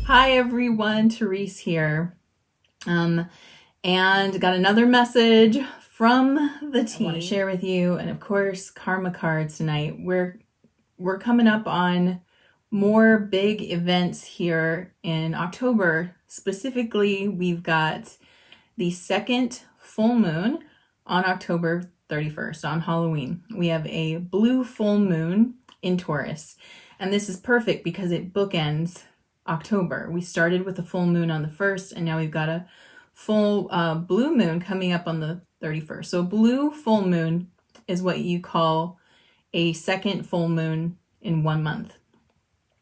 Hi everyone, Therese here. And got another message from the team I want to share with you, and of course, karma cards tonight. We're coming up on more big events here in October. Specifically, we've got the second full moon on October 31st, on Halloween. We have a blue full moon in Taurus, and this is perfect because it bookends October. We started with a full moon on the 1st, and now we've got a full blue moon coming up on the 31st. So blue full moon is what you call a second full moon in 1 month.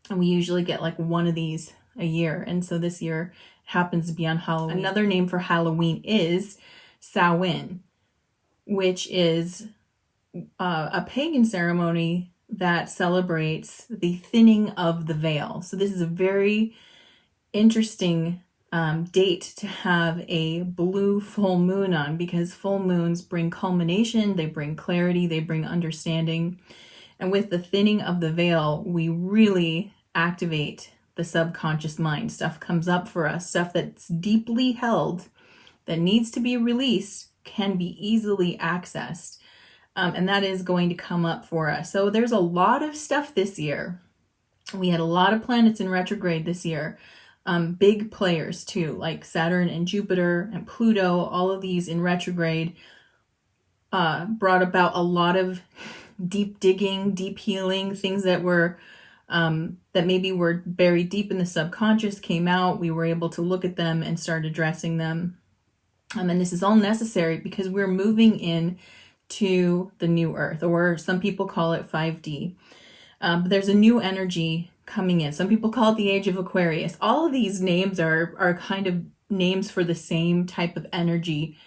And we usually get like one of these a year. And so this year happens to be on Halloween. Another name for Halloween is Samhain, which is a pagan ceremony that celebrates the thinning of the veil. So this is a very interesting date to have a blue full moon on, because full moons bring culmination, they bring clarity, they bring understanding. And with the thinning of the veil, we really activate the subconscious mind. Stuff comes up for us, stuff that's deeply held, that needs to be released, can be easily accessed. And that is going to come up for us. So there's a lot of stuff this year. We had a lot of planets in retrograde this year. Big players too, like Saturn and Jupiter and Pluto, all of these in retrograde brought about a lot of deep digging, deep healing, things that were that maybe were buried deep in the subconscious came out. We were able to look at them and start addressing them. And this is all necessary because we're moving in to the new earth, or some people call it 5D. But there's a new energy coming in. Some people call it the age of Aquarius. All of these names are kind of names for the same type of energy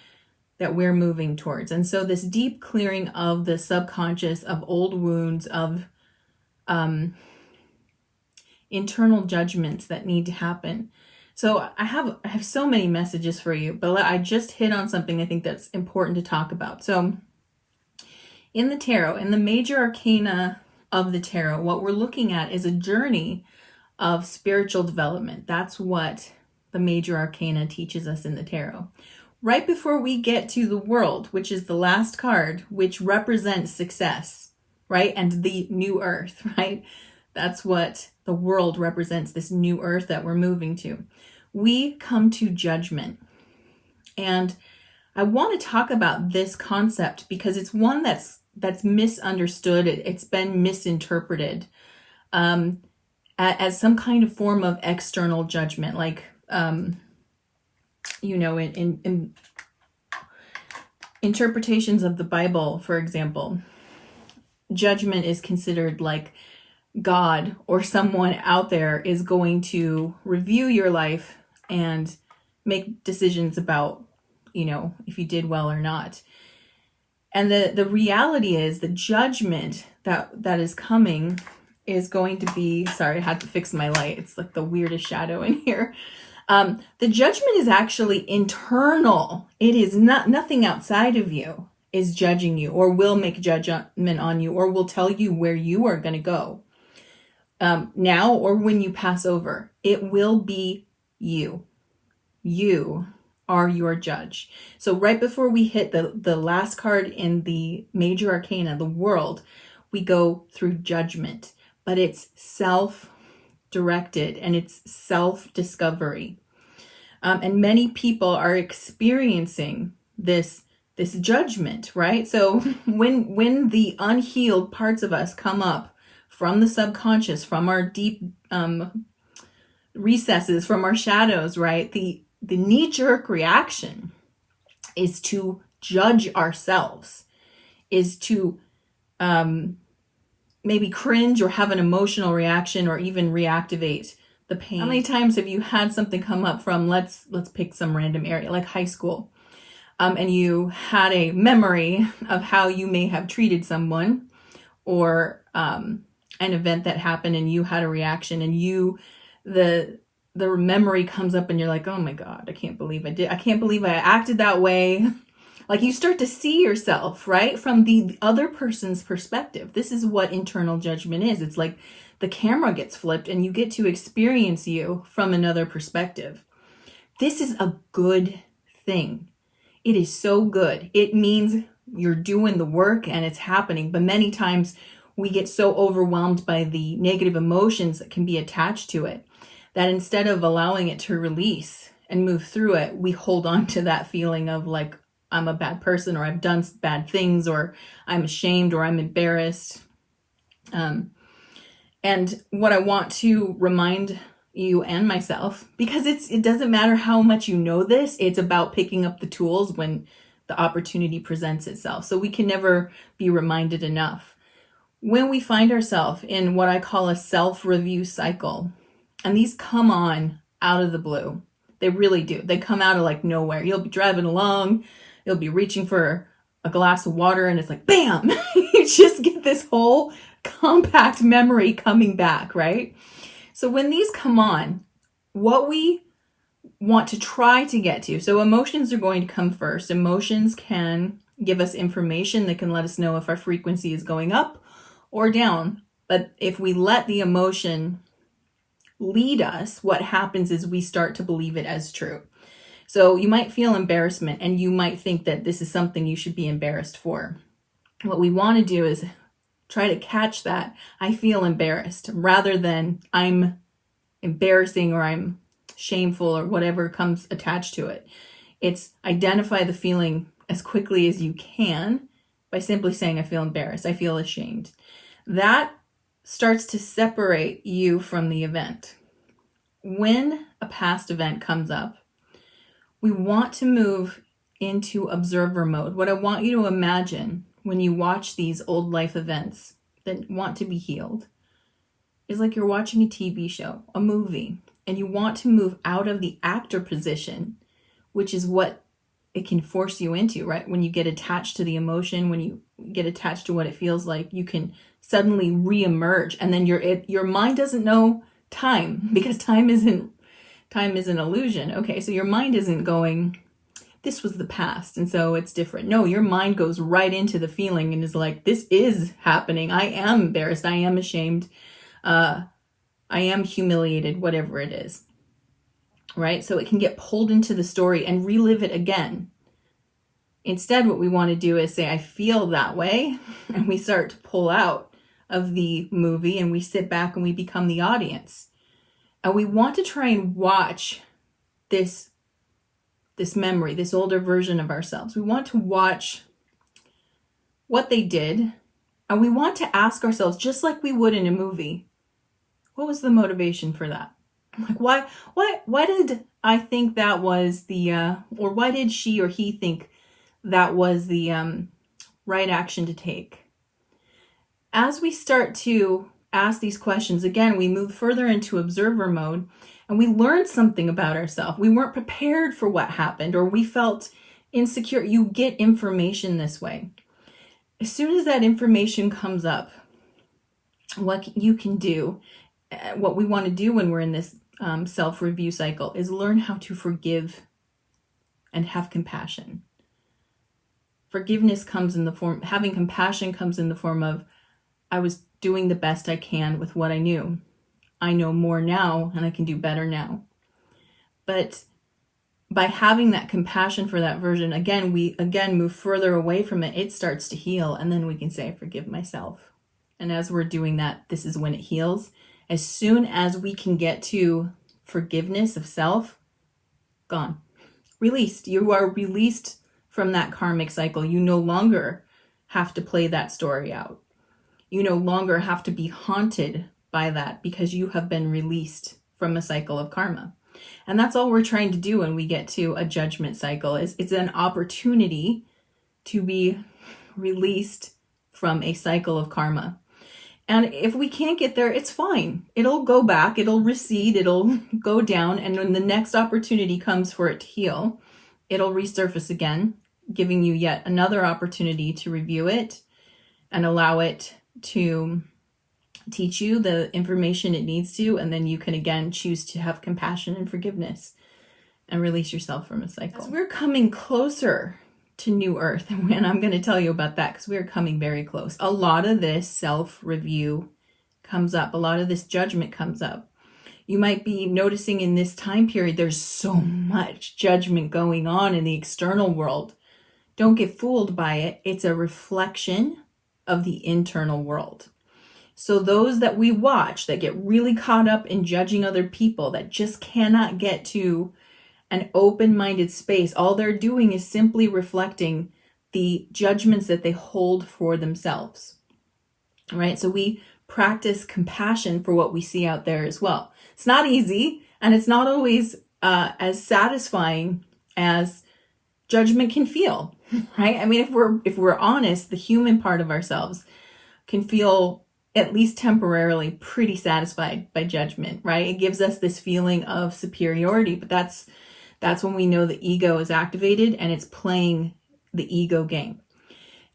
that we're moving towards. And so this deep clearing of the subconscious, of old wounds, of internal judgments that need to happen. So I have so many messages for you, but I just hit on something I think that's important to talk about. So in the tarot, in the major arcana of the tarot, what we're looking at is a journey of spiritual development. That's what the major arcana teaches us in the tarot. Right before we get to the world, which is the last card, which represents success, right? And the new earth, right? That's what the world represents, this new earth that we're moving to. We come to judgment. And I want to talk about this concept because it's one that's misunderstood. It's been misinterpreted as some kind of form of external judgment, like in interpretations of the Bible, for example, judgment is considered like God or someone out there is going to review your life and make decisions about, if you did well or not. And the reality is the judgment that is coming is going to be, sorry, I had to fix my light. It's like the weirdest shadow in here. The judgment is actually internal. It is nothing outside of you is judging you or will make judgment on you or will tell you where you are going to go now or when you pass over. It will be you. You are your judge. So right before we hit the last card in the major arcana, the world, we go through judgment, but it's self-directed and it's self-discovery. And many people are experiencing this judgment, right? So when the unhealed parts of us come up from the subconscious, from our deep recesses, from our shadows, right? The knee-jerk reaction is to judge ourselves, is to maybe cringe or have an emotional reaction or even reactivate the pain. How many times have you had something come up from, let's pick some random area, like high school, and you had a memory of how you may have treated someone or an event that happened and you had a reaction and the memory comes up and you're like, oh my God, I can't believe I acted that way. Like you start to see yourself, right, from the other person's perspective. This is what internal judgment is. It's like the camera gets flipped and you get to experience you from another perspective. This is a good thing. It is so good. It means you're doing the work and it's happening. But many times we get so overwhelmed by the negative emotions that can be attached to it that instead of allowing it to release and move through it, we hold on to that feeling of like, I'm a bad person, or I've done bad things, or I'm ashamed, or I'm embarrassed. And what I want to remind you and myself, because it doesn't matter how much you know this, it's about picking up the tools when the opportunity presents itself. So we can never be reminded enough. When we find ourselves in what I call a self-review cycle, and these come on out of the blue, they really do. They come out of like nowhere. You'll be driving along, you'll be reaching for a glass of water, and it's like, bam, you just get this whole compact memory coming back, right? So when these come on, what we want to try to get to, so emotions are going to come first. Emotions can give us information that can let us know if our frequency is going up or down. But if we let the emotion lead us, what happens is we start to believe it as true. So you might feel embarrassment and you might think that this is something you should be embarrassed for. What we want to do is try to catch that I feel embarrassed rather than I'm embarrassing or I'm shameful or whatever comes attached to it. It's identify the feeling as quickly as you can by simply saying, I feel embarrassed, I feel ashamed. That starts to separate you from the event. When a past event comes up, we want to move into observer mode. What I want you to imagine when you watch these old life events that want to be healed is like you're watching a TV show, a movie, and you want to move out of the actor position, which is what it can force you into, right? When you get attached to the emotion, when you get attached to what it feels like, you can suddenly re-emerge, and then your mind doesn't know time, because time is an illusion. Okay, so your mind isn't going, this was the past, and so it's different. No, your mind goes right into the feeling and is like, this is happening. I am embarrassed. I am ashamed. I am humiliated, whatever it is. Right? So it can get pulled into the story and relive it again. Instead, what we want to do is say, I feel that way. And we start to pull out of the movie and we sit back and we become the audience. And we want to try and watch this memory, this older version of ourselves. We want to watch what they did. And we want to ask ourselves, just like we would in a movie, what was the motivation for that? Like, why did I think that was or why did she or he think that was the right action to take? As we start to ask these questions, again, we move further into observer mode and we learn something about ourselves. We weren't prepared for what happened, or we felt insecure. You get information this way. As soon as that information comes up, what you can do, what we want to do when we're in this self-review cycle is learn how to forgive and have compassion. Forgiveness comes in the form, having compassion comes in the form of, I was doing the best I can with what I knew. I know more now and I can do better now. But by having that compassion for that version, we move further away from it. It starts to heal, and then we can say, I forgive myself. And as we're doing that, this is when it heals. As soon as we can get to forgiveness of self, gone. Released. You are released from that karmic cycle. You no longer have to play that story out. You no longer have to be haunted by that because you have been released from a cycle of karma. And that's all we're trying to do when we get to a judgment cycle. It's an opportunity to be released from a cycle of karma. And if we can't get there, it's fine. It'll go back, it'll recede, it'll go down. And when the next opportunity comes for it to heal, it'll resurface again, giving you yet another opportunity to review it and allow it to teach you the information it needs to. And then you can again choose to have compassion and forgiveness and release yourself from a cycle. As we're coming closer to New Earth, and I'm going to tell you about that because we are coming very close. A lot of this self-review comes up. A lot of this judgment comes up. You might be noticing in this time period, there's so much judgment going on in the external world. Don't get fooled by it. It's a reflection of the internal world. So those that we watch that get really caught up in judging other people, that just cannot get to an open-minded space, all they're doing is simply reflecting the judgments that they hold for themselves, right? So we practice compassion for what we see out there as well. It's not easy, and it's not always as satisfying as judgment can feel, right? I mean, if we're honest, the human part of ourselves can feel at least temporarily pretty satisfied by judgment, right? It gives us this feeling of superiority, but that's when we know the ego is activated and it's playing the ego game.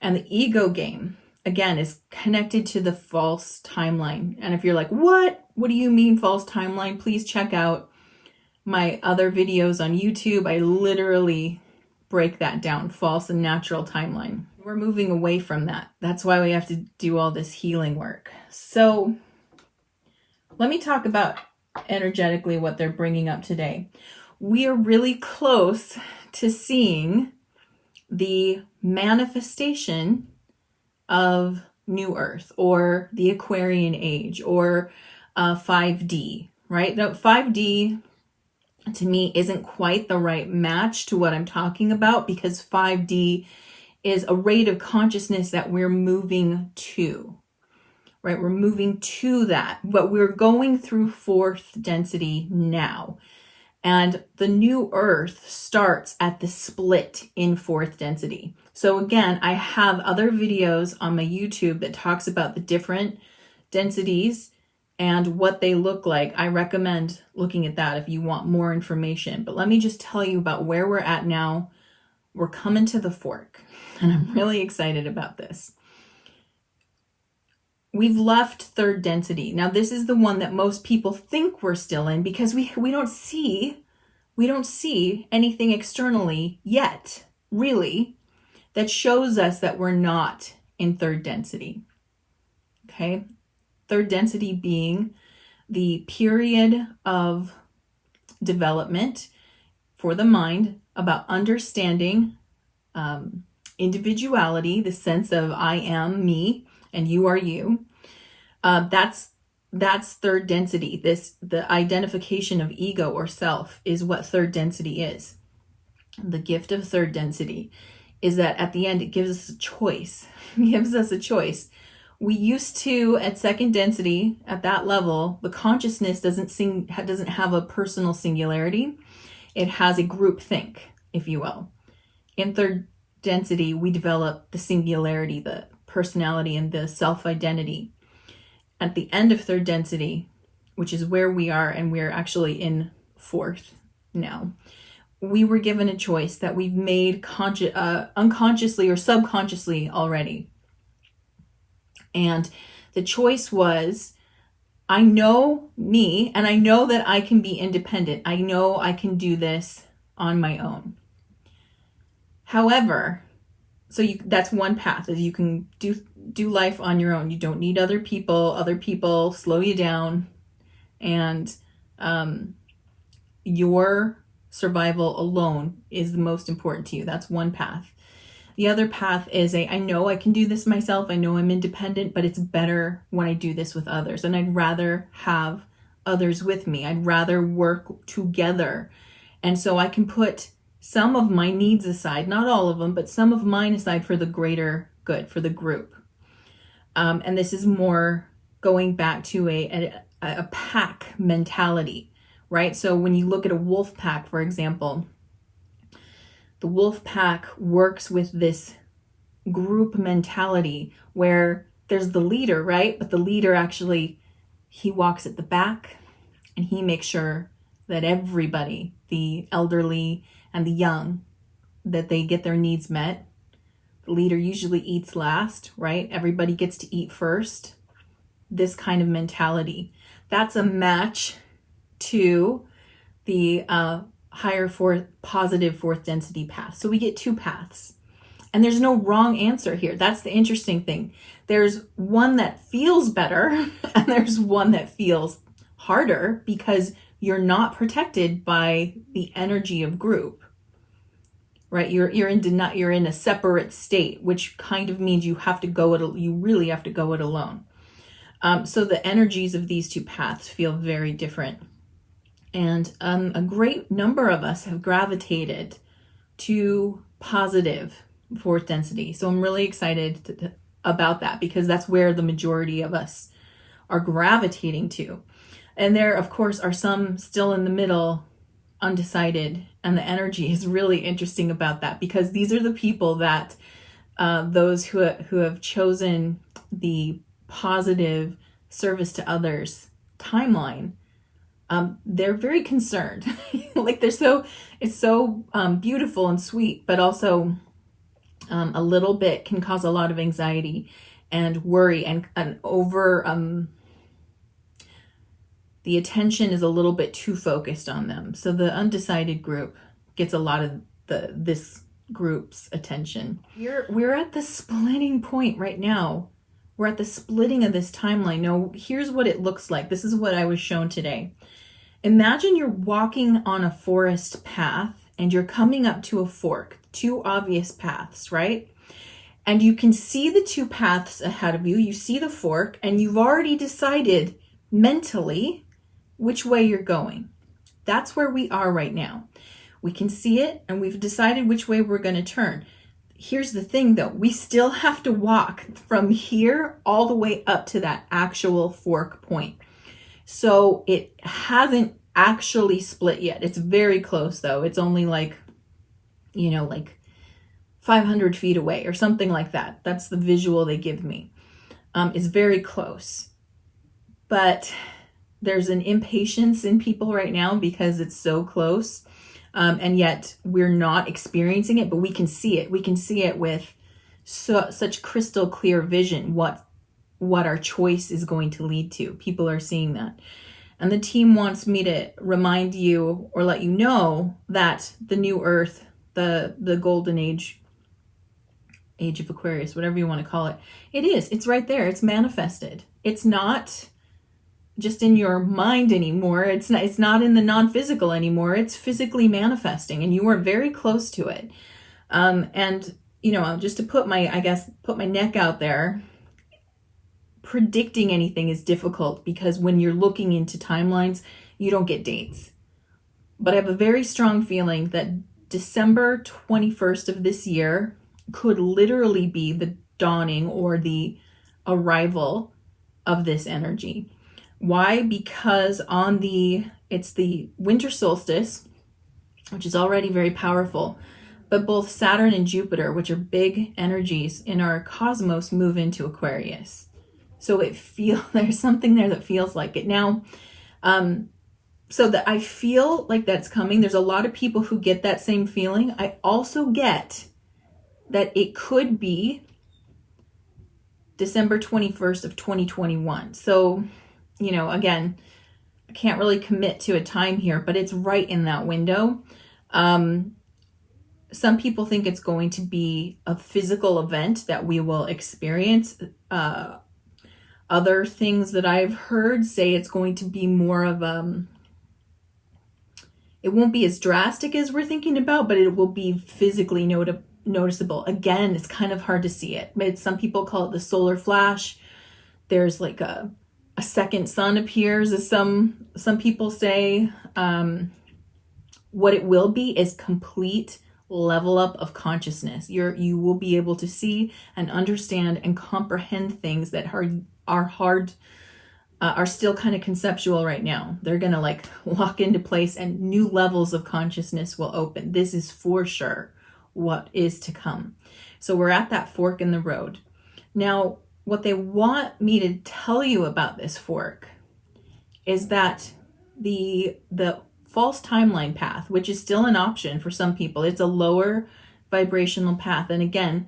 And the ego game, again, is connected to the false timeline. And if you're like, what do you mean false timeline? Please check out my other videos on YouTube. I literally break that down, false and natural timeline. We're moving away from that. That's why we have to do all this healing work. So let me talk about energetically what they're bringing up today. We are really close to seeing the manifestation of New Earth or the Aquarian Age or 5D, right? Now, 5D to me isn't quite the right match to what I'm talking about, because 5D is a rate of consciousness that we're moving to, right? We're moving to that, but we're going through fourth density now. And the new Earth starts at the split in fourth density. So again, I have other videos on my YouTube that talks about the different densities and what they look like. I recommend looking at that if you want more information. But let me just tell you about where we're at now. We're coming to the fork, and I'm really excited about this. We've left third density. Now, this is the one that most people think we're still in because we don't see anything externally yet, really, that shows us that we're not in third density. Okay? Third density being the period of development for the mind about understanding individuality, the sense of I am me and you are you. That's third density. The identification of ego or self is what third density is. The gift of third density is that at the end it gives us a choice. It gives us a choice. We used to, at second density, at that level, the consciousness doesn't have a personal singularity. It has a group think, if you will. In third density, we develop the singularity, the personality, and the self-identity. At the end of third density, which is where we are, and we're actually in fourth now, we were given a choice that we've made unconsciously or subconsciously already. And the choice was, I know me, and I know that I can be independent. I know I can do this on my own. However, that's one path, is you can do life on your own. You don't need other people. Other people slow you down, and your survival alone is the most important to you. That's one path. The other path is I know I can do this myself. I know I'm independent, but it's better when I do this with others. And I'd rather have others with me. I'd rather work together. And so I can put some of my needs aside, not all of them, but some of mine aside for the greater good, for the group. And this is more going back to a pack mentality, right? So when you look at a wolf pack, for example, the wolf pack works with this group mentality where there's the leader, right? But the leader actually, he walks at the back and he makes sure that everybody, the elderly and the young, that they get their needs met. The leader usually eats last, right? Everybody gets to eat first. This kind of mentality. That's a match to the higher positive fourth density path. So we get two paths. And there's no wrong answer here. That's the interesting thing. There's one that feels better and there's one that feels harder because you're not protected by the energy of group, right? You're in a separate state, which kind of means you really have to go it alone. So the energies of these two paths feel very different. And a great number of us have gravitated to positive fourth density. So I'm really excited about that because that's where the majority of us are gravitating to. And there, of course, are some still in the middle, undecided. And the energy is really interesting about that because these are the people that those who have chosen the positive service to others timeline. They're very concerned. Like it's so beautiful and sweet, but also a little bit can cause a lot of anxiety and worry and over the attention is a little bit too focused on them. So the undecided group gets a lot of this group's attention. We're at the splitting point right now. We're at the splitting of this timeline. Now, here's what it looks like. This is what I was shown today. Imagine you're walking on a forest path and you're coming up to a fork, two obvious paths, right? And you can see the two paths ahead of you. You see the fork and you've already decided mentally which way you're going. That's where we are right now. We can see it and we've decided which way we're going to turn. Here's the thing though, we still have to walk from here all the way up to that actual fork point. So it hasn't actually split yet. It's very close though. It's only like 500 feet away or something like that. That's the visual they give me. It's very close. But there's an impatience in people right now because it's so close. And yet we're not experiencing it, but we can see it. We can see it with such crystal clear vision, what our choice is going to lead to. People are seeing that. And the team wants me to remind you or let you know that the new earth, the golden age of Aquarius, whatever you want to call it, it's right there. It's manifested. It's not just in your mind anymore. It's not in the non-physical anymore. It's physically manifesting and you are very close to it. And just to put my neck out there, predicting anything is difficult because when you're looking into timelines, you don't get dates. But I have a very strong feeling that December 21st of this year could literally be the dawning or the arrival of this energy. Why? Because it's the winter solstice, which is already very powerful, but both Saturn and Jupiter, which are big energies in our cosmos, move into Aquarius. So there's something there that feels like it. Now, so that I feel like that's coming. There's a lot of people who get that same feeling. I also get that it could be December 21st of 2021. So, again, I can't really commit to a time here, but it's right in that window. Some people think it's going to be a physical event that we will experience. Other things that I've heard say it's going to be more of it won't be as drastic as we're thinking about, but it will be physically noticeable. Again, it's kind of hard to see it. But some people call it the solar flash. There's like a second sun appears, as some people say. What it will be is complete level up of consciousness. You will be able to see and understand and comprehend things that are hard, are still kind of conceptual right now. They're going to lock into place and new levels of consciousness will open. This is for sure what is to come. So we're at that fork in the road. Now, what they want me to tell you about this fork is that the false timeline path, which is still an option for some people, it's a lower vibrational path. And again,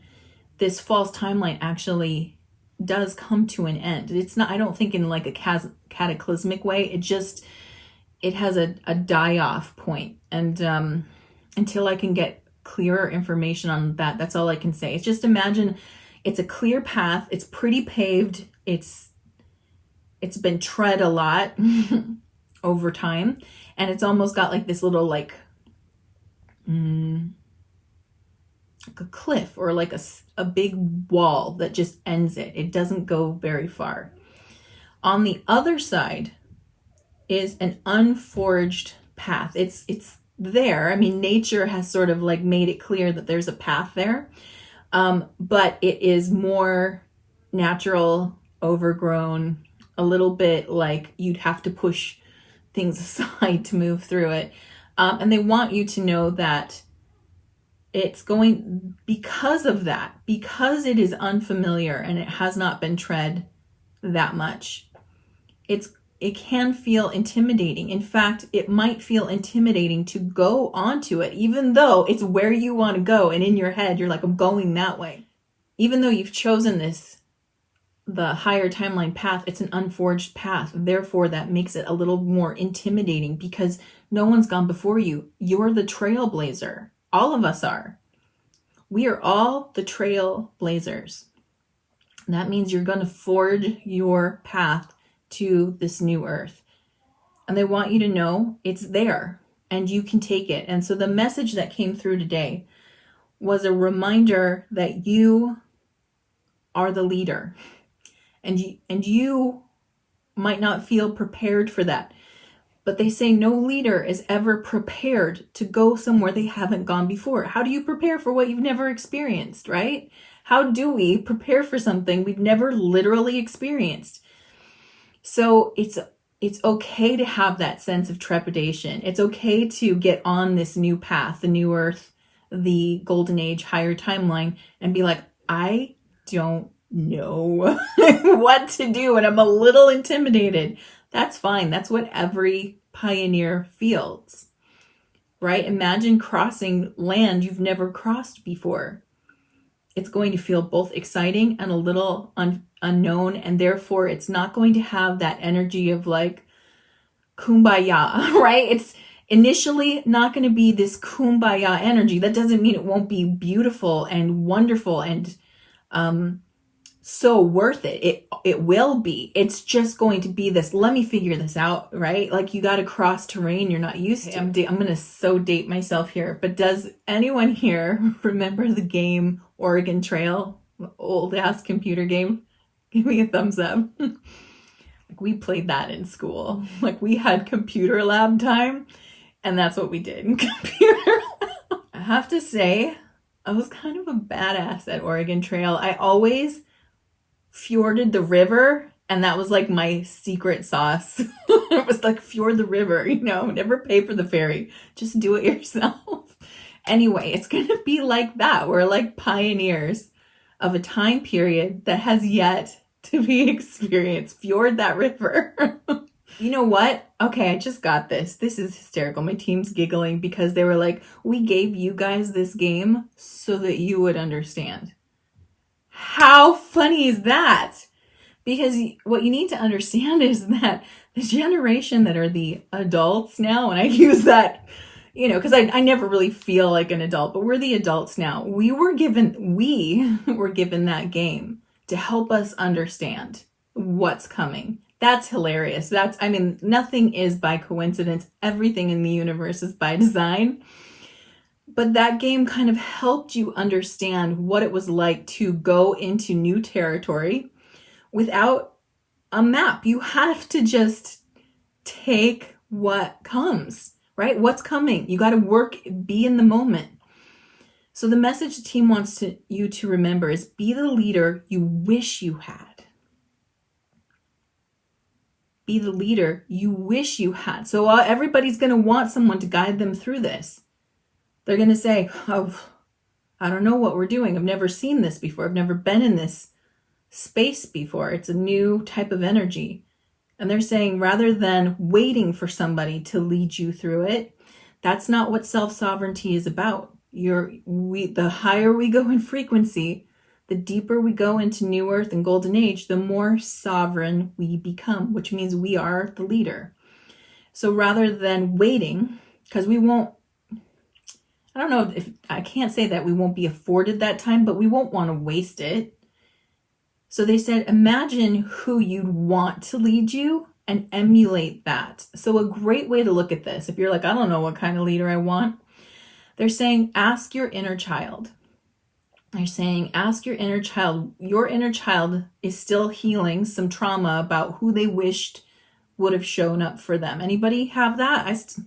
this false timeline actually does come to an end. It's not, I don't think in like a cataclysmic way. It has a die-off point. And until I can get clearer information on that. That's all I can say. It's just imagine it's a clear path. It's pretty paved. It's been tread a lot over time. And it's almost got like this little like a cliff or like a big wall that just ends it. It doesn't go very far. On the other side is an unforged path. It's there. I mean, nature has sort of like made it clear that there's a path there. But it is more natural, overgrown, a little bit like you'd have to push things aside to move through it. And they want you to know that it's going, because of that, because it is unfamiliar and it has not been tread that much, it can feel intimidating. In fact, it might feel intimidating to go onto it, even though it's where you want to go. And in your head, you're like, I'm going that way. Even though you've chosen the higher timeline path, it's an unforged path. Therefore, that makes it a little more intimidating because no one's gone before you. You're the trailblazer. All of us are. We are all the trailblazers. That means you're going to forge your path to this new earth. And they want you to know it's there and you can take it. And so the message that came through today was a reminder that you are the leader. And you might not feel prepared for that. But they say no leader is ever prepared to go somewhere they haven't gone before. How do you prepare for what you've never experienced, right? How do we prepare for something we've never literally experienced? So it's okay to have that sense of trepidation. It's okay to get on this new path, the new earth, the golden age, higher timeline, and be like, I don't know what to do, and I'm a little intimidated. That's fine. That's what every pioneer feels, right? Imagine crossing land you've never crossed before. It's going to feel both exciting and a little unknown, and therefore it's not going to have that energy of like kumbaya, right? It's initially not going to be this kumbaya energy. That doesn't mean it won't be beautiful and wonderful and so worth it. It will be. It's just going to be this, let me figure this out, right? Like you got to cross terrain you're not used to. I'm going to so date myself here, but does anyone here remember the game Oregon Trail? Old ass computer game? Give me a thumbs up. Like we played that in school. Like we had computer lab time and that's what we did in computer lab. I have to say, I was kind of a badass at Oregon Trail. I always fjorded the river, and that was like my secret sauce. It was like fjord the river, never pay for the ferry, just do it yourself. Anyway, it's gonna be like that. We're like pioneers of a time period that has yet to be experienced. Fjord that river. You know what? Okay, I just got this. This is hysterical. My team's giggling because they were like, we gave you guys this game so that you would understand. How funny is that? Because what you need to understand is that the generation that are the adults now, and I use that, because I never really feel like an adult, but we're the adults now. We were given that game to help us understand what's coming. That's hilarious. Nothing is by coincidence. Everything in the universe is by design. But that game kind of helped you understand what it was like to go into new territory without a map. You have to just take what comes, right? What's coming? You got to be in the moment. So the message the team wants you to remember is be the leader you wish you had. Be the leader you wish you had. So everybody's going to want someone to guide them through this. They're going to say, oh, I don't know what we're doing. I've never seen this before. I've never been in this space before. It's a new type of energy. And they're saying, rather than waiting for somebody to lead you through it, that's not what self-sovereignty is about. The higher we go in frequency, the deeper we go into New Earth and Golden Age, the more sovereign we become, which means we are the leader. So rather than waiting, because we won't, I don't know if I can't say that we won't be afforded that time, but we won't want to waste it. So they said, imagine who you'd want to lead you and emulate that. So a great way to look at this, if you're like, I don't know what kind of leader I want, they're saying, ask your inner child. They're saying, ask your inner child. Your inner child is still healing some trauma about who they wished would have shown up for them. Anybody have that? It's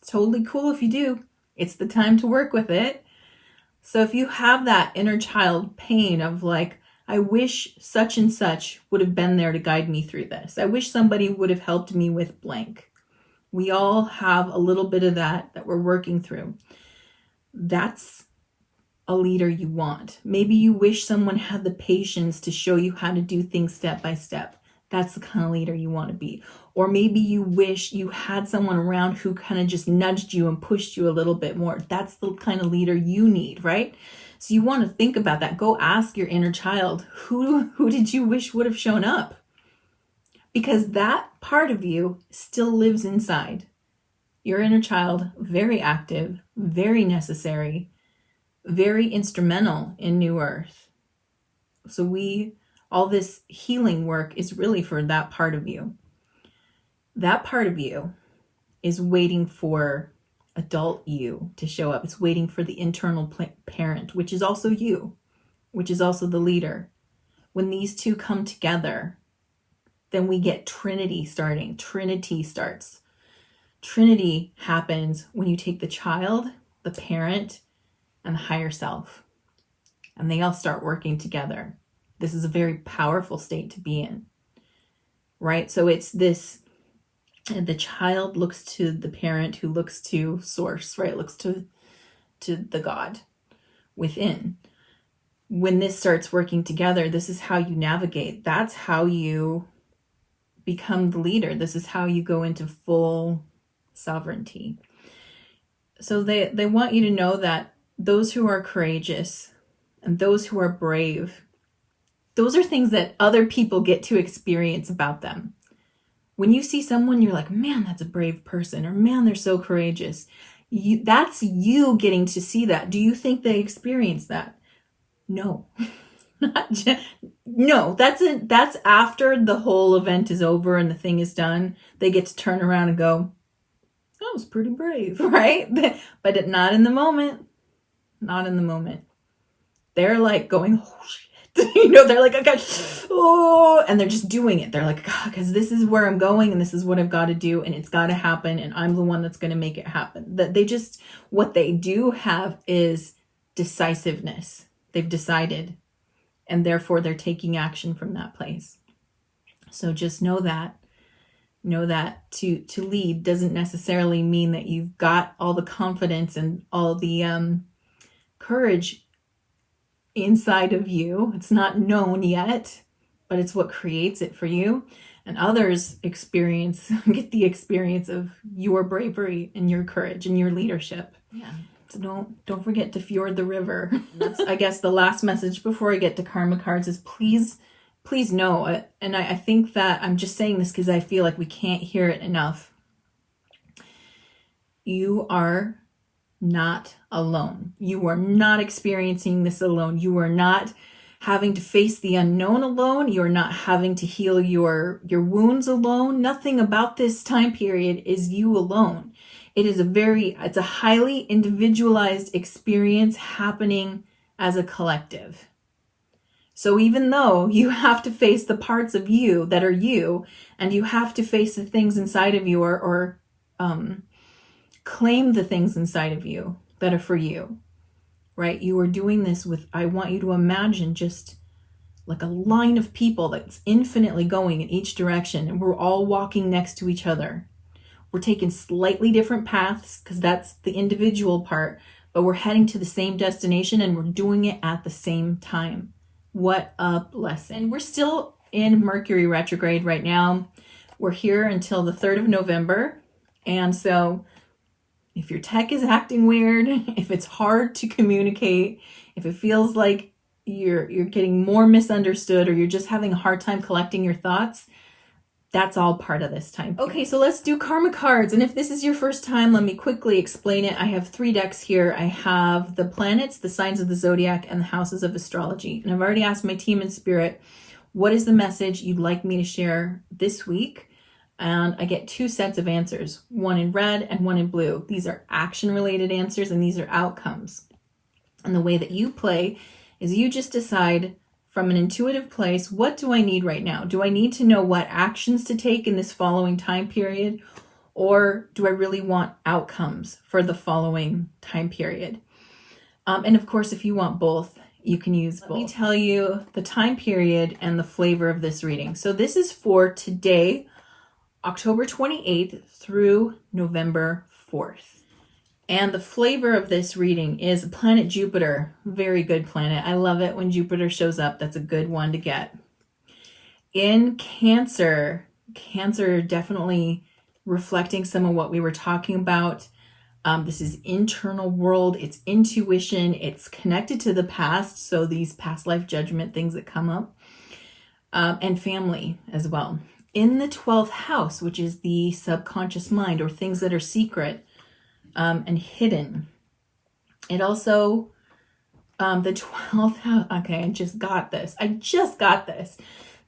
totally cool if you do. It's the time to work with it. So if you have that inner child pain of like, I wish such and such would have been there to guide me through this. I wish somebody would have helped me with blank. We all have a little bit of that we're working through. That's a leader you want. Maybe you wish someone had the patience to show you how to do things step by step. That's the kind of leader you want to be. Or maybe you wish you had someone around who kind of just nudged you and pushed you a little bit more. That's the kind of leader you need, right? So you want to think about that. Go ask your inner child, who did you wish would have shown up? Because that part of you still lives inside. Your inner child, very active, very necessary, very instrumental in New Earth. So all this healing work is really for that part of you. That part of you is waiting for adult you to show up. It's waiting for the internal parent, which is also you, which is also the leader. When these two come together, then we get Trinity starting. Trinity starts. Trinity happens when you take the child, the parent, and the higher self, and they all start working together. This is a very powerful state to be in, right? So it's this, the child looks to the parent who looks to source, right? Looks to the God within. When this starts working together, this is how you navigate. That's how you become the leader. This is how you go into full sovereignty. So they want you to know that those who are courageous and those who are brave, those are things that other people get to experience about them. When you see someone, you're like, man, that's a brave person, or man, they're so courageous. That's you getting to see that. Do you think they experience that? No. No, that's after the whole event is over and the thing is done. They get to turn around and go, that was pretty brave, right? But not in the moment. Not in the moment. They're like going, oh shit. They're like, okay, oh, and they're just doing it. They're like, God, because this is where I'm going and this is what I've got to do and it's got to happen and I'm the one that's going to make it happen. That what they do have is decisiveness. They've decided, and therefore they're taking action from that place. So just know that to lead doesn't necessarily mean that you've got all the confidence and all the courage inside of you. It's not known yet, but it's what creates it for you. And others get the experience of your bravery and your courage and your leadership. Yeah. So don't forget to fjord the river. That's, I guess, the last message before I get to karma cards is please know, and I think that I'm just saying this because I feel like we can't hear it enough. You are not alone. You are not experiencing this alone. You are not having to face the unknown alone. You are not having to heal your wounds alone. Nothing about this time period is you alone. It's a highly individualized experience happening as a collective. So even though you have to face the parts of you that are you, and you have to face the things inside of you or claim the things inside of you that are for you, right? You are doing this with, I want you to imagine just like a line of people that's infinitely going in each direction, and we're all walking next to each other. We're taking slightly different paths because that's the individual part, but we're heading to the same destination and we're doing it at the same time. What a blessing. And we're still in Mercury retrograde right now. We're here until the 3rd of November. And so if your tech is acting weird, if it's hard to communicate, if it feels like you're getting more misunderstood or you're just having a hard time collecting your thoughts, That's all part of this time. Okay, so let's do karma cards. And if this is your first time, let me quickly explain it. I have 3 decks here. I have the planets, the signs of the zodiac, and the houses of astrology. And I've already asked my team in spirit, what is the message you'd like me to share this week? And I get 2 sets of answers, one in red and one in blue. These are action-related answers, and these are outcomes. And the way that you play is you just decide from an intuitive place, what do I need right now? Do I need to know what actions to take in this following time period? Or do I really want outcomes for the following time period? And of course, if you want both, you can use both. Let me tell you the time period and the flavor of this reading. So this is for today, October 28th through November 4th. And the flavor of this reading is planet Jupiter. Very good planet. I love it when Jupiter shows up. That's a good one to get. In Cancer definitely reflecting some of what we were talking about. This is internal world. It's intuition. It's connected to the past. So these past life judgment things that come up. And family as well. In the 12th house, which is the subconscious mind or things that are secret, and hidden. It also, the 12th house, okay, I just got this.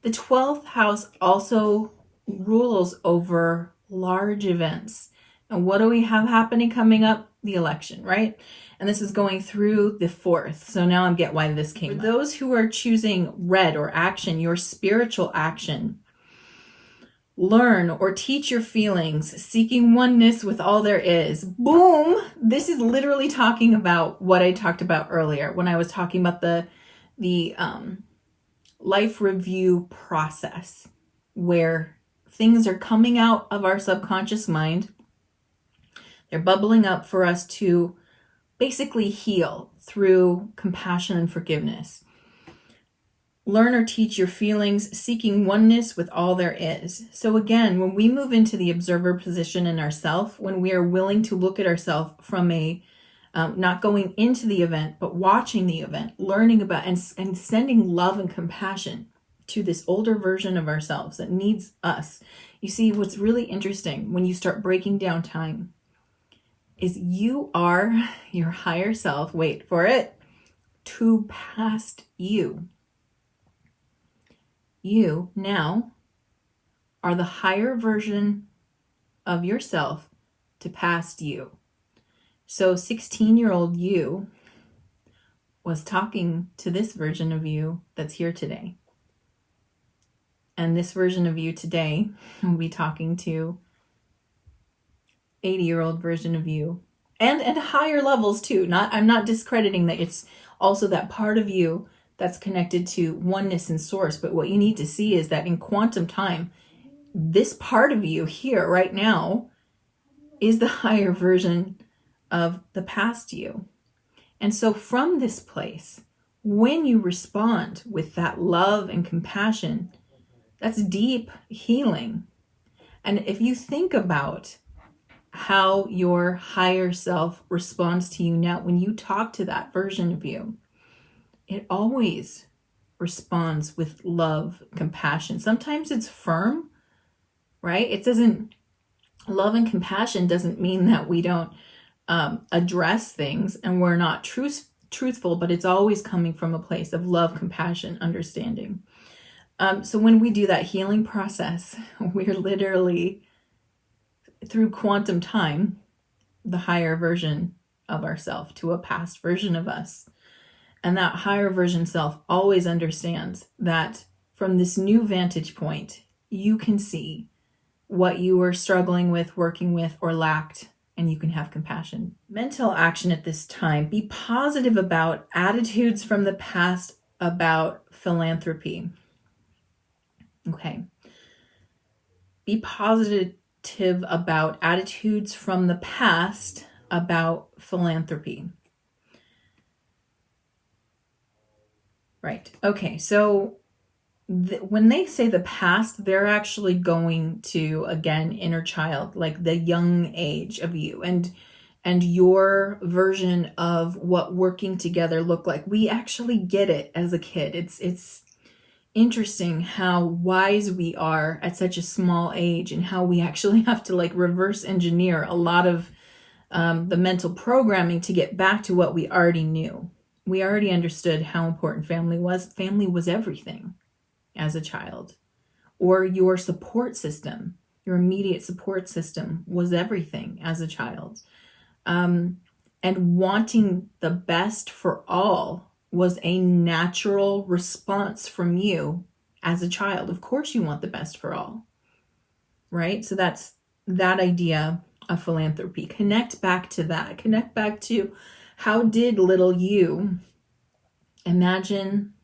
The 12th house also rules over large events. And what do we have happening coming up? The election, right? And this is going through the 4th. So now I get why this came up. For those who are choosing red or action, your spiritual action, learn or teach your feelings, seeking oneness with all there is. Boom! This is literally talking about what I talked about earlier when I was talking about the life review process, where things are coming out of our subconscious mind. They're bubbling up for us to basically heal through compassion and forgiveness. Learn or teach your feelings, seeking oneness with all there is. So again, when we move into the observer position in ourself, when we are willing to look at ourselves from a, not going into the event, but watching the event, learning about and sending love and compassion to this older version of ourselves that needs us. You see, what's really interesting when you start breaking down time is you are your higher self, wait for it, to past you. You now are the higher version of yourself to past you. So 16-year-old you was talking to this version of you that's here today. And this version of you today will be talking to 80-year-old version of you. And at higher levels too. I'm not discrediting that it's also that part of you that's connected to oneness and source. But what you need to see is that in quantum time, this part of you here right now is the higher version of the past you. And so from this place, when you respond with that love and compassion, that's deep healing. And if you think about how your higher self responds to you now, when you talk to that version of you, it always responds with love, compassion. Sometimes it's firm, right? It doesn't, love and compassion doesn't mean that we don't address things and we're not truthful, but it's always coming from a place of love, compassion, understanding. So when we do that healing process, we're literally, through quantum time, the higher version of ourself to a past version of us. And that higher version self always understands that from this new vantage point, you can see what you were struggling with, working with, or lacked, and you can have compassion. Mental action at this time. Be positive about attitudes from the past about philanthropy. Okay. Be positive about attitudes from the past about philanthropy. Right. Okay. So when they say the past, they're actually going to, again, inner child, like the young age of you and your version of what working together looked like. We actually get it as a kid. interesting how wise we are at such a small age, and how we actually have to like reverse engineer a lot of the mental programming to get back to what we already knew. We already understood how important family was. Family was everything as a child, or your support system, your immediate support system was everything as a child. And wanting the best for all was a natural response from you as a child. Of course you want the best for all, right? So that's that idea of philanthropy. Connect back to that. Connect back to, how did little you imagine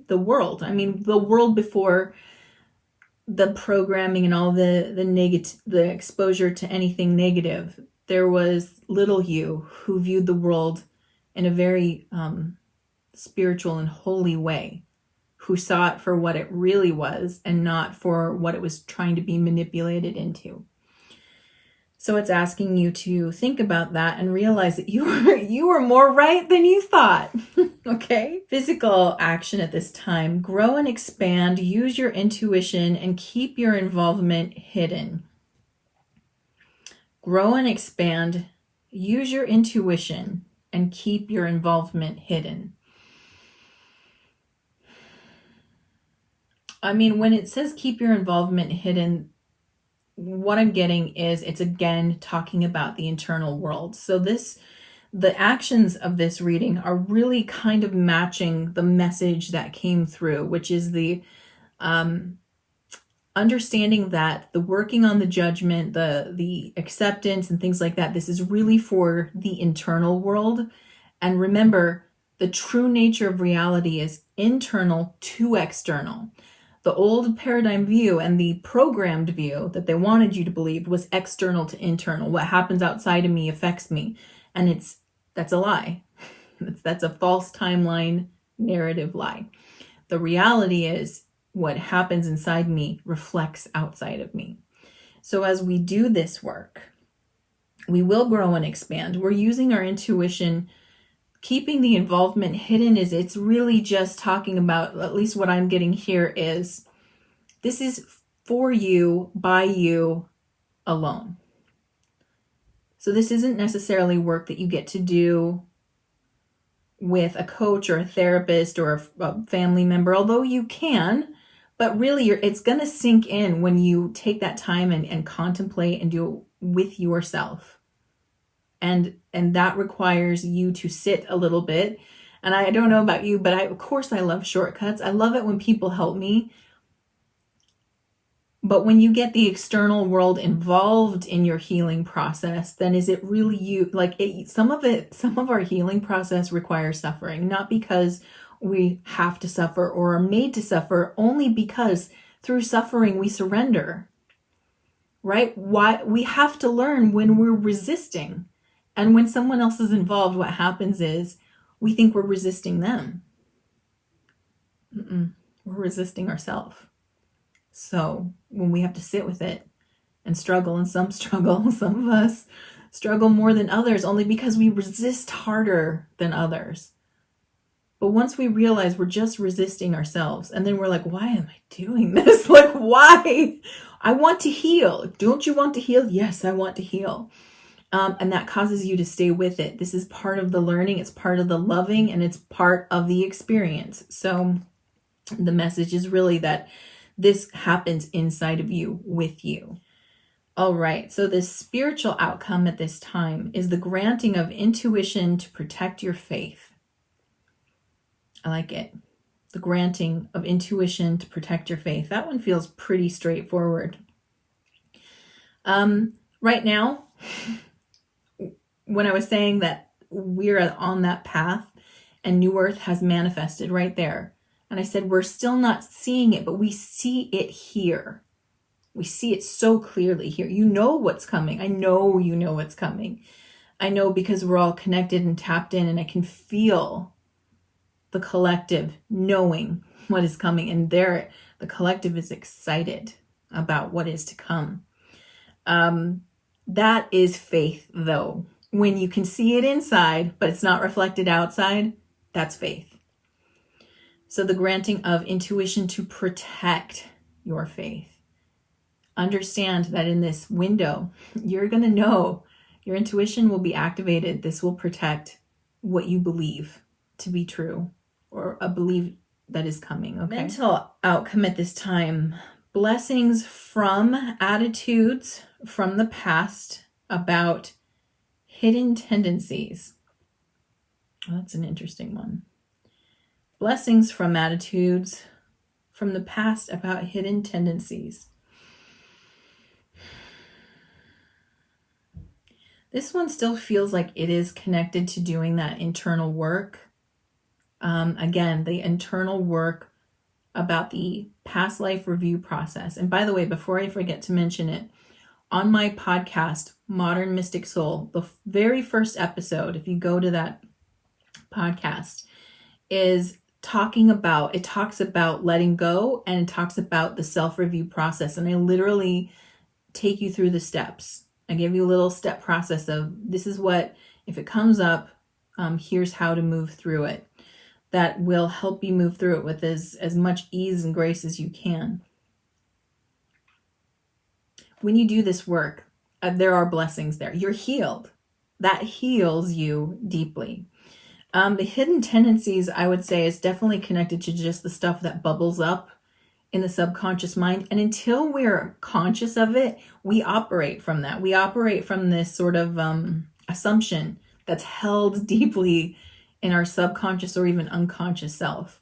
the world? I mean, the world before the programming and all the exposure to anything negative. There was little you who viewed the world in a very spiritual and holy way, who saw it for what it really was and not for what it was trying to be manipulated into. So it's asking you to think about that and realize that you were more right than you thought. Okay? Physical action at this time. Grow and expand, use your intuition, and keep your involvement hidden. Grow and expand, use your intuition, and keep your involvement hidden. I mean, when it says keep your involvement hidden, what I'm getting is it's again talking about the internal world. So the actions of this reading are really kind of matching the message that came through, which is the understanding that the working on the judgment, the acceptance and things like that, this is really for the internal world. And remember, the true nature of reality is internal to external. The old paradigm view and the programmed view that they wanted you to believe was external to internal. What happens outside of me affects me. And that's a lie. That's a false timeline narrative lie. The reality is what happens inside me reflects outside of me. So as we do this work, we will grow and expand. We're using our intuition. Keeping the involvement hidden is it's really just talking about, at least what I'm getting here is, this is for you, by you alone. So this isn't necessarily work that you get to do with a coach or a therapist or a family member, although you can, but really it's going to sink in when you take that time and contemplate and do it with yourself. And that requires you to sit a little bit. And I don't know about you, but of course I love shortcuts. I love it when people help me. But when you get the external world involved in your healing process, then is it really you? Some of our healing process requires suffering, not because we have to suffer or are made to suffer, only because through suffering we surrender, right? Why we have to learn when we're resisting. And when someone else is involved, what happens is we think we're resisting them. We're resisting ourselves. So when we have to sit with it and struggle, and some of us struggle more than others only because we resist harder than others. But once we realize we're just resisting ourselves, and then we're like, why am I doing this? Like, why? I want to heal. Don't you want to heal? Yes, I want to heal. And that causes you to stay with it. This is part of the learning. It's part of the loving, and it's part of the experience. So the message is really that this happens inside of you, with you. All right. So the spiritual outcome at this time is the granting of intuition to protect your faith. I like it. The granting of intuition to protect your faith. That one feels pretty straightforward. Right now, when I was saying that we're on that path and New Earth has manifested right there, and I said we're still not seeing it, but we see it here. We see it so clearly here. You know what's coming. I know you know what's coming. I know because we're all connected and tapped in, and I can feel the collective knowing what is coming. And the collective is excited about what is to come. That is faith, though. When you can see it inside, but it's not reflected outside, that's faith. So the granting of intuition to protect your faith. Understand that in this window, you're going to know your intuition will be activated. This will protect what you believe to be true, or a belief that is coming. Okay. Mental outcome at this time. Blessings from attitudes from the past about hidden tendencies. Well, that's an interesting one. Blessings from attitudes from the past about hidden tendencies. This one still feels like it is connected to doing that internal work. Again, the internal work about the past life review process. And by the way, before I forget to mention it, on my podcast, Modern Mystic Soul, the very first episode, if you go to that podcast, it talks about letting go, and it talks about the self-review process. And I literally take you through the steps. I give you a little step process of this is what, if it comes up, here's how to move through it. That will help you move through it with as much ease and grace as you can. When you do this work, there are blessings there. You're healed. That heals you deeply. The hidden tendencies, I would say, is definitely connected to just the stuff that bubbles up in the subconscious mind. And until we're conscious of it, we operate from that. We operate from this sort of assumption that's held deeply in our subconscious or even unconscious self.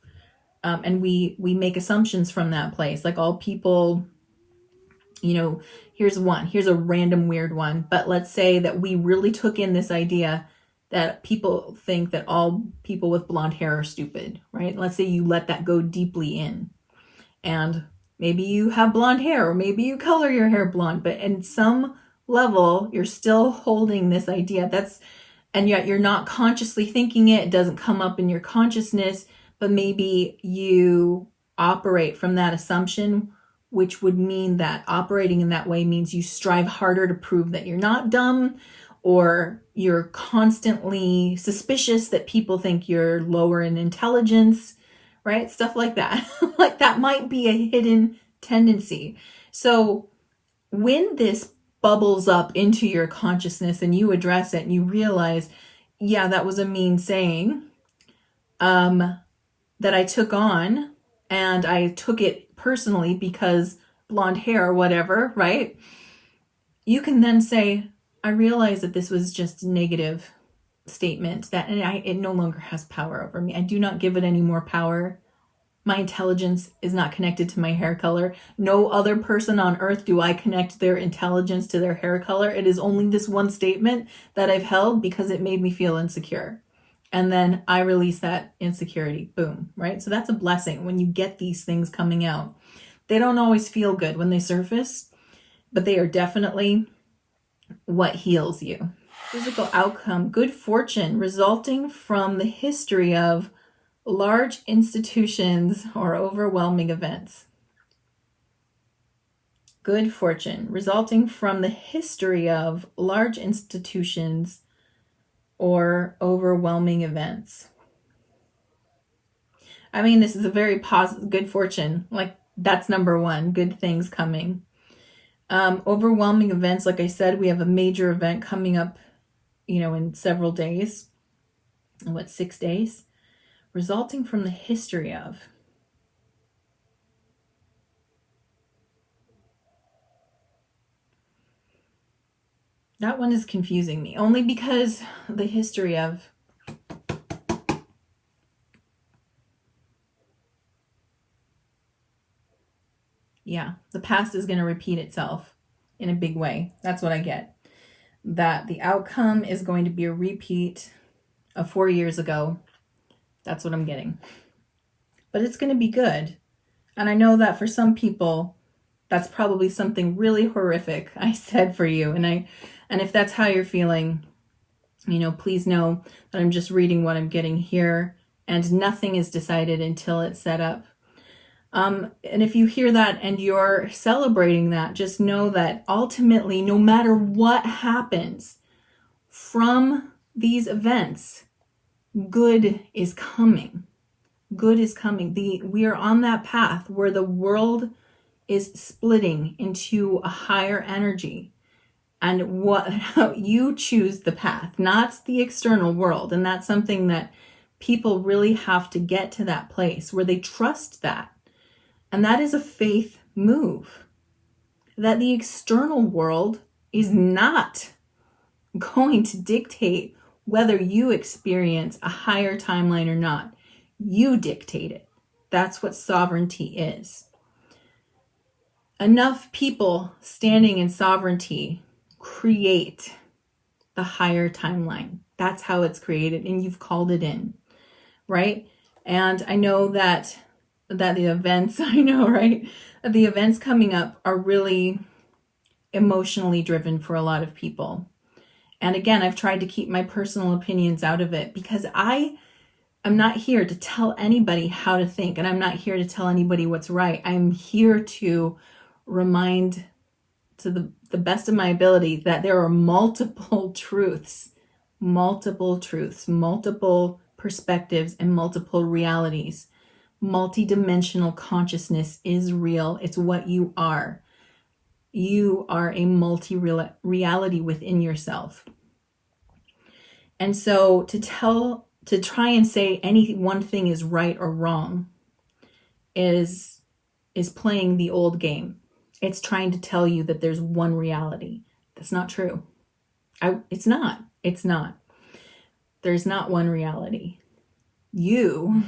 And we make assumptions from that place. Like all people, here's a random weird one. But let's say that we really took in this idea that people think that all people with blonde hair are stupid, right? Let's say you let that go deeply in. And maybe you have blonde hair, or maybe you color your hair blonde, but in some level, you're still holding this idea and yet you're not consciously thinking it. It doesn't come up in your consciousness, but maybe you operate from that assumption, which would mean that operating in that way means you strive harder to prove that you're not dumb, or you're constantly suspicious that people think you're lower in intelligence, right? Stuff like that. Like that might be a hidden tendency. So when this bubbles up into your consciousness and you address it and you realize, yeah, that was a mean saying that I took on, and I took it personally because blonde hair or whatever, right? You can then say, I realize that this was just a negative statement, it no longer has power over me. I do not give it any more power. My intelligence is not connected to my hair color. No other person on earth do I connect their intelligence to their hair color. It is only this one statement that I've held because it made me feel insecure. And then I release that insecurity. Boom, right? So that's a blessing when you get these things coming out. They don't always feel good when they surface, but they are definitely what heals you. Physical outcome, good fortune resulting from the history of large institutions or overwhelming events. Good fortune resulting from the history of large institutions or overwhelming events. I mean, this is a very positive, good fortune. Like that's number one, good things coming. Overwhelming events, like I said, we have a major event coming up, in several days. 6 days? Resulting from the history of. That one is confusing me, only because the history of. Yeah, the past is going to repeat itself in a big way. That's what I get. That the outcome is going to be a repeat of 4 years ago. That's what I'm getting. But it's going to be good. And I know that for some people, that's probably something really horrific I said for you. And if that's how you're feeling, please know that I'm just reading what I'm getting here, and nothing is decided until it's set up. And if you hear that and you're celebrating that, just know that ultimately, no matter what happens from these events, good is coming. Good is coming. We are on that path where the world is splitting into a higher energy. And how you choose the path, not the external world. And that's something that people really have to get to, that place where they trust that. And that is a faith move. That the external world is not going to dictate whether you experience a higher timeline or not. You dictate it. That's what sovereignty is. Enough people standing in sovereignty create the higher timeline. That's how it's created, and you've called it in, right? And I know that the events, right? The events coming up are really emotionally driven for a lot of people. And again, I've tried to keep my personal opinions out of it because I'm not here to tell anybody how to think, and I'm not here to tell anybody what's right. I'm here to remind, to the best of my ability, that there are multiple truths, multiple perspectives, and multiple realities. Multidimensional consciousness is real. It's what you are. You are a multi-reality within yourself. And so to try and say any one thing is right or wrong is playing the old game. It's trying to tell you that there's one reality. That's not true. It's not. There's not one reality. You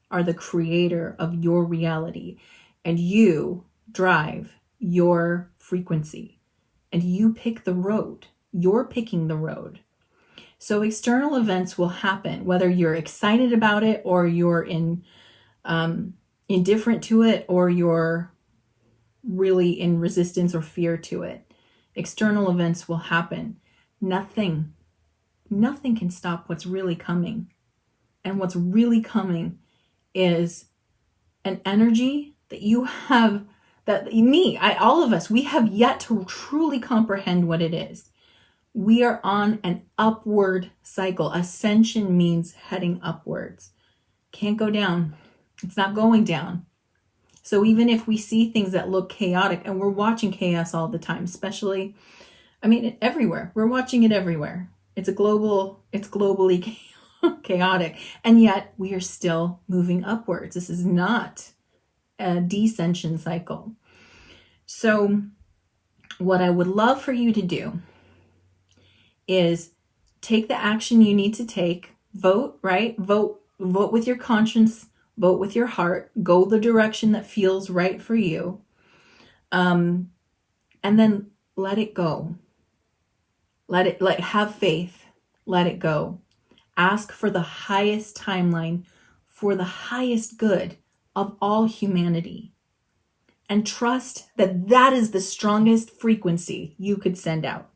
are the creator of your reality, and you drive your frequency, and you pick the road. You're picking the road. So external events will happen, whether you're excited about it or you're indifferent to it, or you're really in resistance or fear to it. External events will happen. Nothing can stop what's really coming. And what's really coming is an energy that you have, all of us, we have yet to truly comprehend what it is. We are on an upward cycle. Ascension means heading upwards. Can't go down. It's not going down. So even if we see things that look chaotic, and we're watching chaos all the time, especially, everywhere. We're watching it everywhere. It's globally chaotic. And yet we are still moving upwards. This is not a descension cycle. So what I would love for you to do is take the action you need to take. Vote, right? Vote with your conscience, vote with your heart, go the direction that feels right for you. And then let it go. Have faith, let it go. Ask for the highest timeline, for the highest good of all humanity. And trust that that is the strongest frequency you could send out.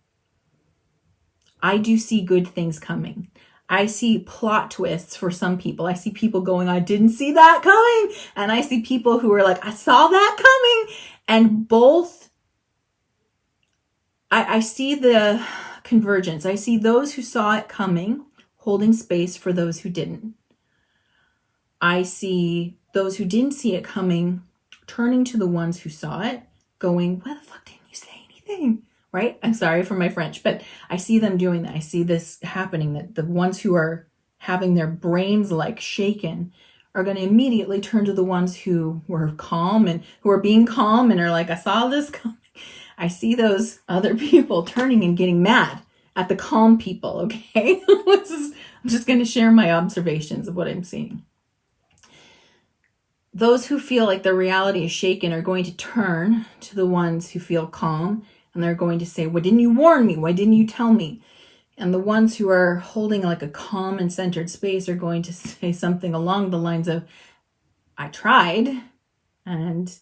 I do see good things coming. I see plot twists for some people. I see people going, I didn't see that coming. And I see people who are like, I saw that coming. And both, I see the convergence. I see those who saw it coming, holding space for those who didn't. I see those who didn't see it coming, turning to the ones who saw it, going, why the fuck didn't you say anything? Right? I'm sorry for my French, but I see them doing that. I see this happening, that the ones who are having their brains like shaken are going to immediately turn to the ones who were calm and who are being calm and are like, I saw this coming. I see those other people turning and getting mad at the calm people, okay? I'm just going to share my observations of what I'm seeing. Those who feel like their reality is shaken are going to turn to the ones who feel calm, and they're going to say, why didn't you warn me? Why didn't you tell me? And the ones who are holding like a calm and centered space are going to say something along the lines of, I tried, and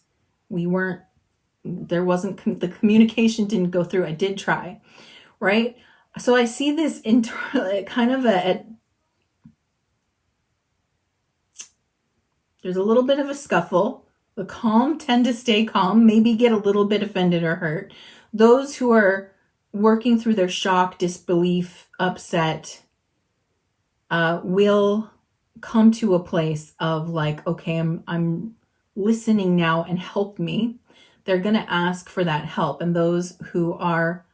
the communication didn't go through. I did try, right? So I see this kind of there's a little bit of a scuffle. The calm tend to stay calm, maybe get a little bit offended or hurt. Those who are working through their shock, disbelief, upset, will come to a place of like, okay, I'm listening now and help me. They're going to ask for that help. And those who are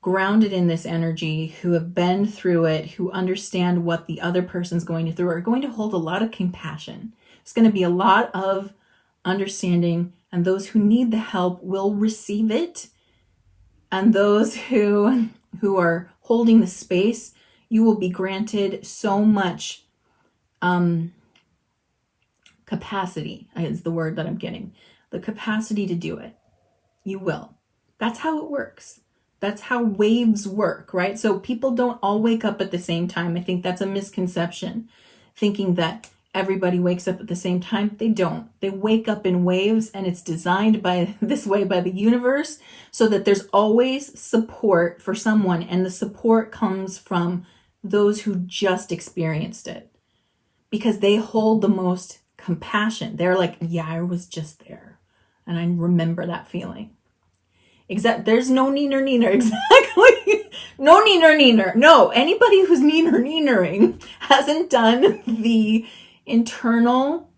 grounded in this energy, who have been through it, who understand what the other person's going through, are going to hold a lot of compassion. It's going to be a lot of understanding, and those who need the help will receive it. And those who are holding the space, you will be granted so much capacity is the word that I'm getting. The capacity to do it. You will. That's how it works. That's how waves work, right? So people don't all wake up at the same time. I think that's a misconception, thinking that everybody wakes up at the same time. They don't. They wake up in waves, and it's designed by this way by the universe so that there's always support for someone, and the support comes from those who just experienced it, because they hold the most compassion. They're like, yeah, I was just there, and I remember that feeling. There's no neener. Exactly. No neener. No, anybody who's neenering hasn't done the internal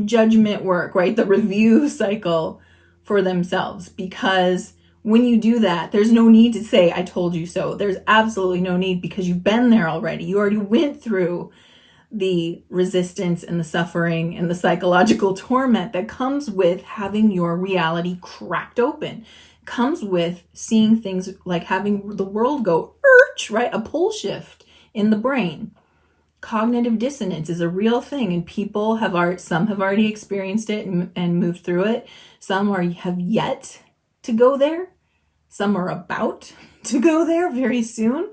judgment work, right? The review cycle for themselves. Because when you do that, there's no need to say, I told you so. There's absolutely no need, because you've been there already. You already went through the resistance and the suffering and the psychological torment that comes with having your reality cracked open. Comes with seeing things like having the world go right? A pole shift in the brain. Cognitive dissonance is a real thing, and people some have already experienced it and moved through it. Some have yet to go there. Some are about to go there very soon.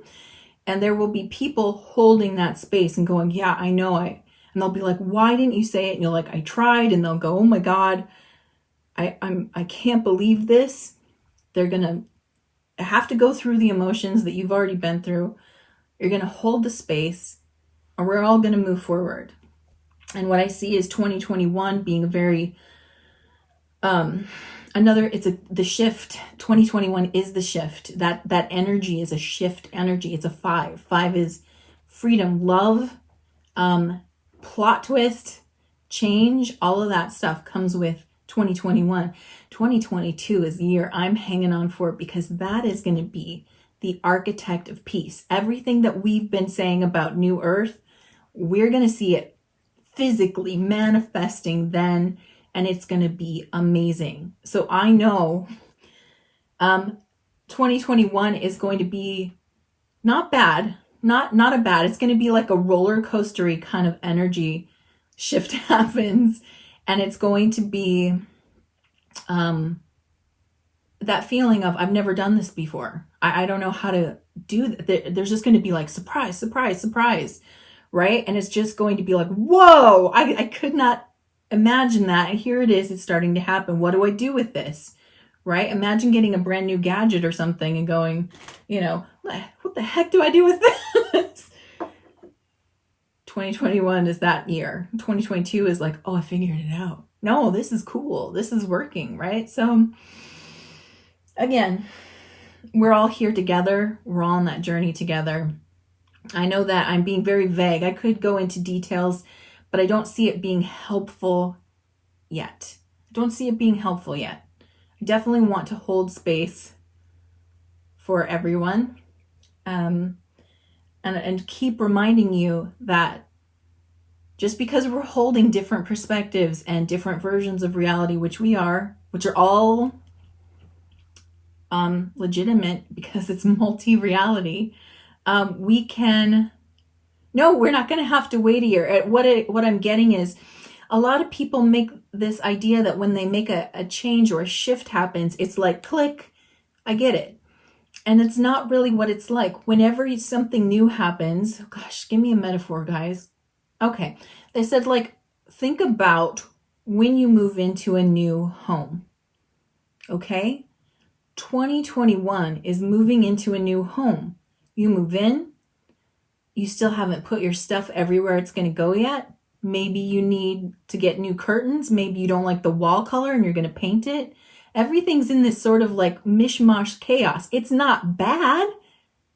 And there will be people holding that space and going, yeah, I know. And they'll be like, why didn't you say it? And you're like, I tried. And they'll go, oh my God, I can't believe this. They're going to have to go through the emotions that you've already been through. You're going to hold the space, and we're all going to move forward. And what I see is 2021 being a very, the shift. 2021 is the shift. That energy is a shift energy. It's a 5. 5 is freedom, love, plot twist, change. All of that stuff comes with 2021. 2022 is the year I'm hanging on for, because that is going to be the architect of peace. Everything that we've been saying about New Earth, we're going to see it physically manifesting then, and it's going to be amazing. So I know 2021 is going to be not bad, not a bad. It's going to be like a roller coastery kind of energy shift happens. And it's going to be that feeling of, I've never done this before. I don't know how to do that. There's just going to be like, surprise, surprise, surprise, right? And it's just going to be like, whoa, I could not imagine that. And here it is. It's starting to happen. What do I do with this? Right? Imagine getting a brand new gadget or something and going, what the heck do I do with this? 2021 is that year. 2022 is like, oh, I figured it out. No, this is cool. This is working, right? So again, we're all here together. We're all on that journey together. I know that I'm being very vague. I could go into details, but I don't see it being helpful yet. I definitely want to hold space for everyone. And keep reminding you that just because we're holding different perspectives and different versions of reality, which are all legitimate because it's multi-reality, we're not going to have to wait a year. What I'm getting is, a lot of people make this idea that when they make a change or a shift happens, it's like, click, I get it. And it's not really what it's like. Whenever something new happens, gosh, give me a metaphor, guys. Okay. They said, like, think about when you move into a new home. Okay? 2021 is moving into a new home. You move in. You still haven't put your stuff everywhere it's going to go yet. Maybe you need to get new curtains. Maybe you don't like the wall color and you're going to paint it. Everything's in this sort of like mishmash chaos. It's not bad.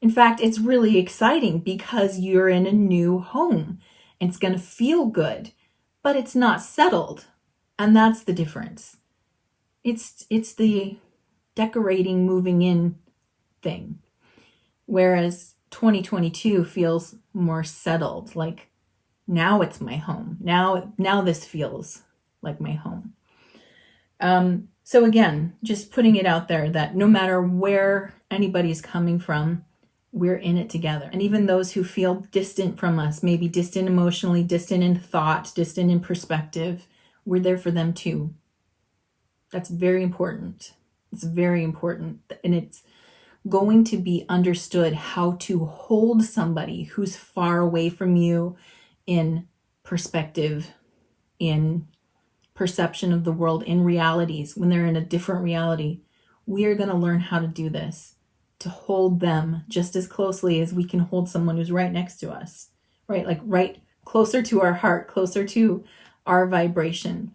In fact, it's really exciting because you're in a new home and it's going to feel good, but it's not settled. And that's the difference. It's the decorating, moving in thing. Whereas 2022 feels more settled, like now it's my home. Now this feels like my home. So again, just putting it out there that no matter where anybody's coming from, we're in it together. And even those who feel distant from us, maybe distant emotionally, distant in thought, distant in perspective, we're there for them too. That's very important. It's very important. And it's going to be understood how to hold somebody who's far away from you in perspective, in perception of the world, in realities, when they're in a different reality. We are going to learn how to do this, to hold them just as closely as we can hold someone who's right next to us, right? Like right closer to our heart, closer to our vibration.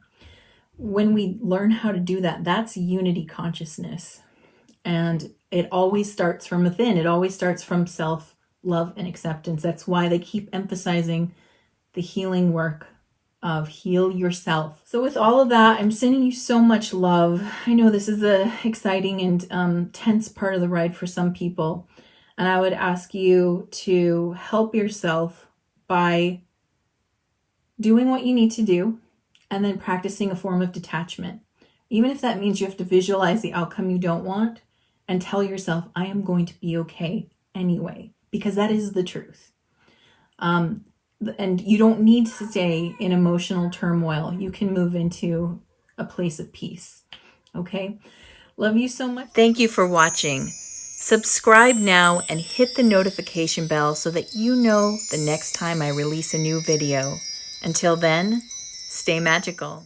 When we learn how to do that, that's unity consciousness. And it always starts from within. It always starts from self-love and acceptance. That's why they keep emphasizing the healing work of heal yourself. So with all of that, I'm sending you so much love. I know this is a exciting and tense part of the ride for some people. And I would ask you to help yourself by doing what you need to do and then practicing a form of detachment. Even if that means you have to visualize the outcome you don't want and tell yourself, I am going to be okay anyway, because that is the truth. And you don't need to stay in emotional turmoil. You can move into a place of peace. Okay? Love you so much. Thank you for watching. Subscribe now and hit the notification bell so that you know the next time I release a new video. Until then, stay magical.